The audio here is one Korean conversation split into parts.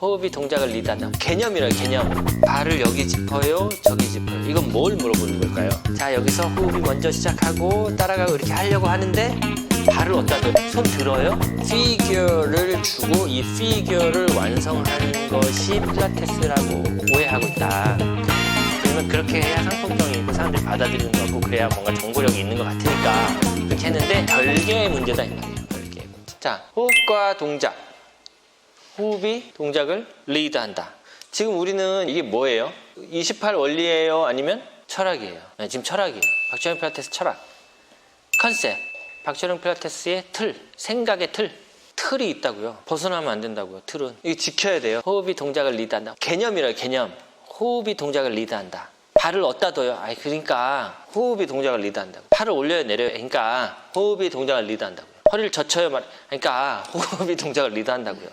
호흡이 동작을 리드한다. 개념이래요, 개념. 발을 여기 짚어요, 저기 짚어요. 이건 뭘 물어보는 걸까요? 자, 여기서 호흡이 먼저 시작하고 따라가고 이렇게 하려고 하는데 발을 어디다 둬요? 손 들어요? 피규어를 주고 이 피규어를 완성하는 것이 필라테스라고 오해하고 있다. 그러면 그렇게 해야 상품성이 있고 사람들이 받아들이는 것 같고 그래야 뭔가 정보력이 있는 것 같으니까 그렇게 했는데 별개의 문제다 이 말이에요. 별개의 문제. 자, 호흡과 동작. 호흡이 동작을 리드한다. 지금 우리는 이게 뭐예요? 28 원리예요? 아니면 철학이에요? 네, 지금 철학이에요. 박철영 필라테스 철학. 컨셉. 박철영 필라테스의 틀. 생각의 틀. 틀이 있다고요. 벗어나면 안 된다고요. 틀은. 이거 지켜야 돼요. 호흡이 동작을 리드한다. 개념이래요. 개념. 호흡이 동작을 리드한다. 발을 어디다 둬요? 아니 그러니까 호흡이 동작을 리드한다고. 팔을 올려요 내려요. 그러니까 호흡이 동작을 리드한다고요. 허리를 젖혀요 말. 그러니까 호흡이 동작을 리드한다고요.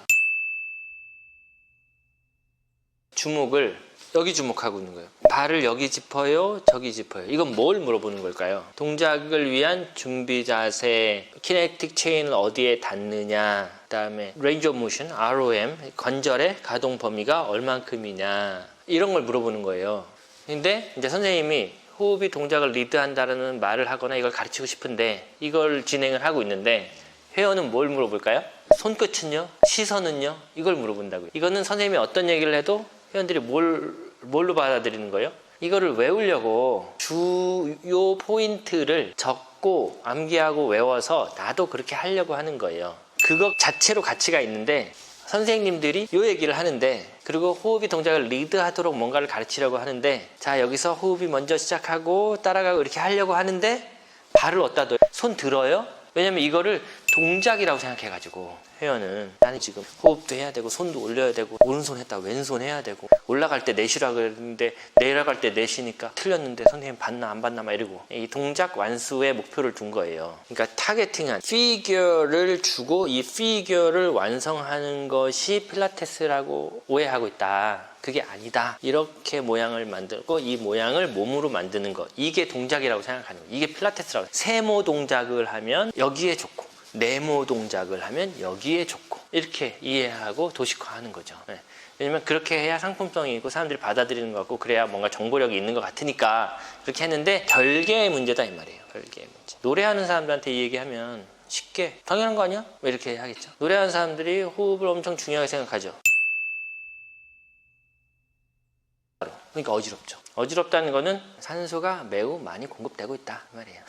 주목을 여기 주목하고 있는 거예요. 발을 여기 짚어요, 저기 짚어요. 이건 뭘 물어보는 걸까요? 동작을 위한 준비 자세, 키네틱 체인을 어디에 닿느냐, 그 다음에 range of motion, ROM, 관절의 가동 범위가 얼만큼이냐 이런 걸 물어보는 거예요. 근데 이제 선생님이 호흡이 동작을 리드한다는 말을 하거나 이걸 가르치고 싶은데 이걸 진행을 하고 있는데 회원은 뭘 물어볼까요? 손끝은요? 시선은요? 이걸 물어본다고요. 이거는 선생님이 어떤 얘기를 해도 회원들이 뭘로 받아들이는 거예요? 이거를 외우려고 주요 포인트를 적고 암기하고 외워서 나도 그렇게 하려고 하는 거예요. 그것 자체로 가치가 있는데 선생님들이 이 얘기를 하는데 그리고 호흡이 동작을 리드하도록 뭔가를 가르치려고 하는데 자 여기서 호흡이 먼저 시작하고 따라가고 이렇게 하려고 하는데 발을 어디다 둬요? 손 들어요? 왜냐면 이거를 동작이라고 생각해가지고 회원은 나는 지금 호흡도 해야 되고 손도 올려야 되고 오른손 했다 왼손 해야 되고 올라갈 때 넷이라고 그랬는데 내려갈 때 넷이니까 틀렸는데 선생님 봤나 안 봤나 막 이러고 이 동작 완수에 목표를 둔 거예요. 그러니까 타겟팅한 피규어를 주고 이 피규어를 완성하는 것이 필라테스라고 오해하고 있다. 그게 아니다. 이렇게 모양을 만들고 이 모양을 몸으로 만드는 것 이게 동작이라고 생각하는 거예요. 이게 필라테스라고. 세모 동작을 하면 여기에 좋고 네모 동작을 하면 여기에 좋고 이렇게 이해하고 도식화하는 거죠. 네. 왜냐면 그렇게 해야 상품성이 있고 사람들이 받아들이는 것 같고 그래야 뭔가 정보력이 있는 것 같으니까 그렇게 했는데 별개의 문제다 이 말이에요. 별개의 문제. 노래하는 사람들한테 이 얘기하면 쉽게 당연한 거 아니야? 왜 이렇게 하겠죠. 노래하는 사람들이 호흡을 엄청 중요하게 생각하죠. 그러니까 어지럽죠. 어지럽다는 거는 산소가 매우 많이 공급되고 있다 이 말이에요.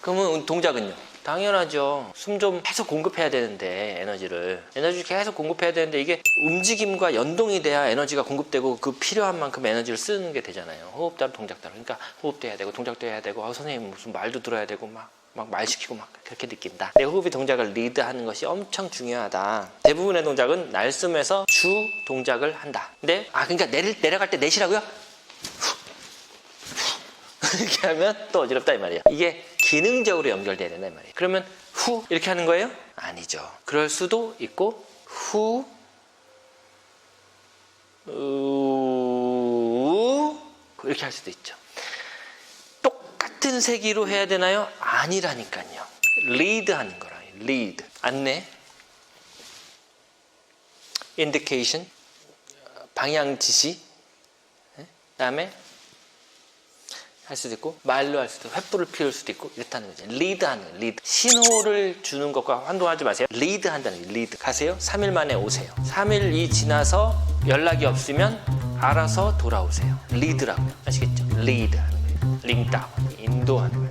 그러면 동작은요? 당연하죠. 숨 좀 계속 공급해야 되는데 에너지를 계속 공급해야 되는데 이게 움직임과 연동이 돼야 에너지가 공급되고 그 필요한 만큼 에너지를 쓰는 게 되잖아요. 호흡 따라 동작 따라. 그러니까 호흡도 해야 되고 동작도 해야 되고 선생님 무슨 말도 들어야 되고 막 말 시키고 막 그렇게 느낀다. 내 호흡이 동작을 리드하는 것이 엄청 중요하다. 대부분의 동작은 날숨에서 주 동작을 한다. 근데 그러니까 내려갈 때 넷이라고요? 이렇게 하면 또 어지럽다 이 말이야. 이게 기능적으로 연결돼야 된다 이 말이에요. 그러면 후 이렇게 하는 거예요? 아니죠. 그럴 수도 있고 후 이렇게 할 수도 있죠. 똑같은 세기로 해야 되나요? 아니라니까요. 리드 하는 거라. 리드. 안내. 인디케이션. 방향 지시. 그다음에 할 수도 있고 말로 할 수도 있고 횃불을 피울 수도 있고 이렇다는 거죠. 리드하는 거예요. 리드. 신호를 주는 것과 환동하지 마세요. 리드한다는 거예요. 리드. 가세요. 3일 만에 오세요. 3일이 지나서 연락이 없으면 알아서 돌아오세요. 리드라고요. 아시겠죠? 리드 하는 거예요. 링다운. 인도하는 거예요.